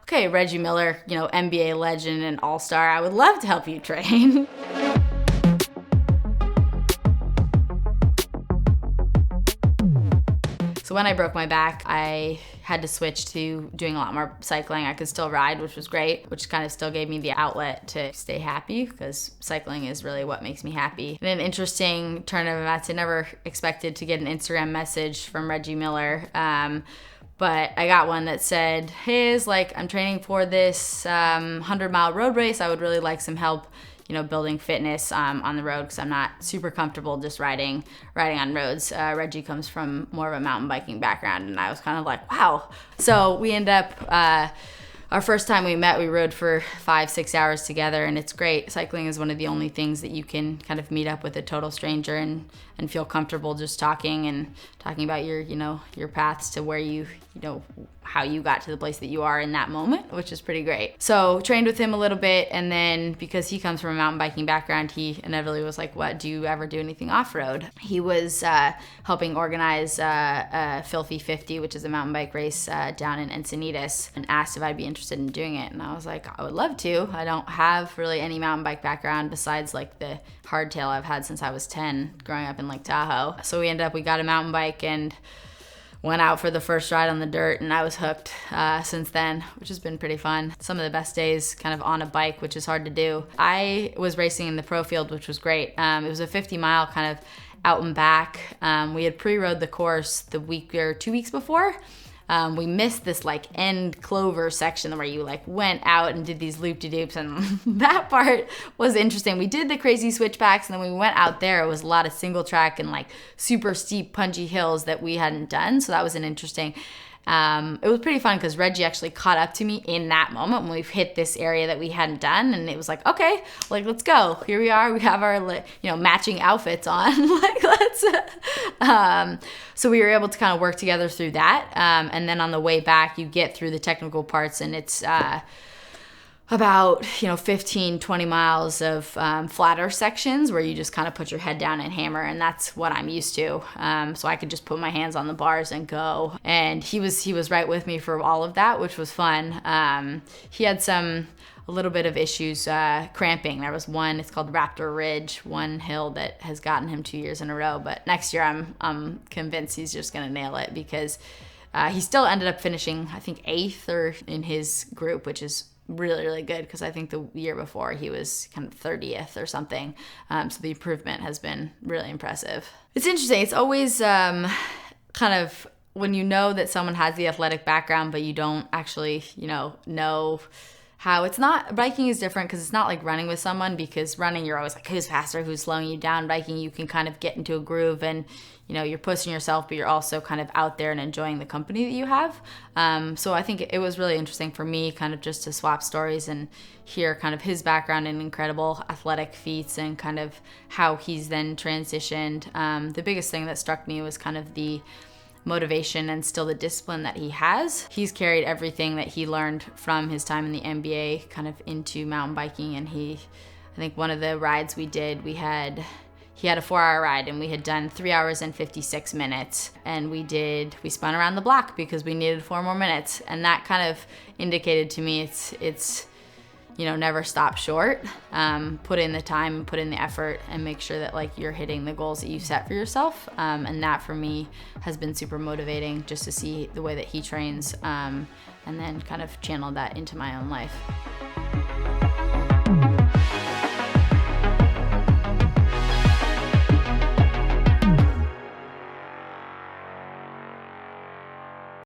okay, Reggie Miller, NBA legend and all-star, I would love to help you train. So when I broke my back, I had to switch to doing a lot more cycling. I could still ride, which was great, which kind of still gave me the outlet to stay happy, because cycling is really what makes me happy. And an interesting turn of events, I never expected to get an Instagram message from Reggie Miller, but I got one that said, hey, I'm training for this 100-mile road race. I would really like some help building fitness on the road, because I'm not super comfortable just riding on roads. Reggie comes from more of a mountain biking background, and I was kind of like, wow. So we end up, our first time we met, we rode for 5-6 hours together, and it's great. Cycling is one of the only things that you can kind of meet up with a total stranger and feel comfortable just talking about your paths to where how you got to the place that you are in that moment, which is pretty great. So trained with him a little bit, and then because he comes from a mountain biking background, he inevitably was like, what, do you ever do anything off-road? He was helping organize Filthy 50, which is a mountain bike race down in Encinitas, and asked if I'd be interested in doing it. And I was like, I would love to. I don't have really any mountain bike background besides like the hardtail I've had since I was 10 growing up in Lake Tahoe. So we got a mountain bike and went out for the first ride on the dirt, and I was hooked since then, which has been pretty fun. Some of the best days kind of on a bike, which is hard to do. I was racing in the pro field, which was great. It was a 50-mile kind of out and back. We had pre-rode the course the week or 2 weeks before. We missed this end clover section where you went out and did these loop-de-doops, and that part was interesting. We did the crazy switchbacks, and then we went out there. It was a lot of single track and super steep, punchy hills that we hadn't done. So that was an interesting. It was pretty fun because Reggie actually caught up to me in that moment when we've hit this area that we hadn't done, and it was like, okay, let's go. Here we are. We have our matching outfits on. Let's. So we were able to kind of work together through that, and then on the way back, you get through the technical parts, and it's about 15-20 miles of flatter sections where you just kind of put your head down and hammer, and that's what I'm used to. So I could just put my hands on the bars and go. And he was right with me for all of that, which was fun. He had a little bit of issues cramping. There was one, it's called Raptor Ridge, one hill that has gotten him 2 years in a row. But next year I'm convinced he's just gonna nail it, because he still ended up finishing, I think, 8th or in his group, which is really, really good, because I think the year before he was kind of 30th or something. So the improvement has been really impressive. It's interesting. It's always kind of when you know that someone has the athletic background, but you don't actually, know how. It's not, biking is different because it's not like running with someone, because running you're always like, who's faster, who's slowing you down. Biking, you can kind of get into a groove, and you're pushing yourself, but you're also kind of out there and enjoying the company that you have. So I think it was really interesting for me kind of just to swap stories and hear kind of his background in incredible athletic feats and kind of how he's then transitioned. The biggest thing that struck me was kind of the motivation and still the discipline that he has. He's carried everything that he learned from his time in the NBA kind of into mountain biking, and I think one of the rides we did, he had a 4-hour ride, and we had done 3 hours and 56 minutes, and we spun around the block because we needed 4 more minutes, and that kind of indicated to me it's never stop short. Put in the time, put in the effort, and make sure that you're hitting the goals that you set for yourself. And that for me has been super motivating, just to see the way that he trains, and then kind of channel that into my own life.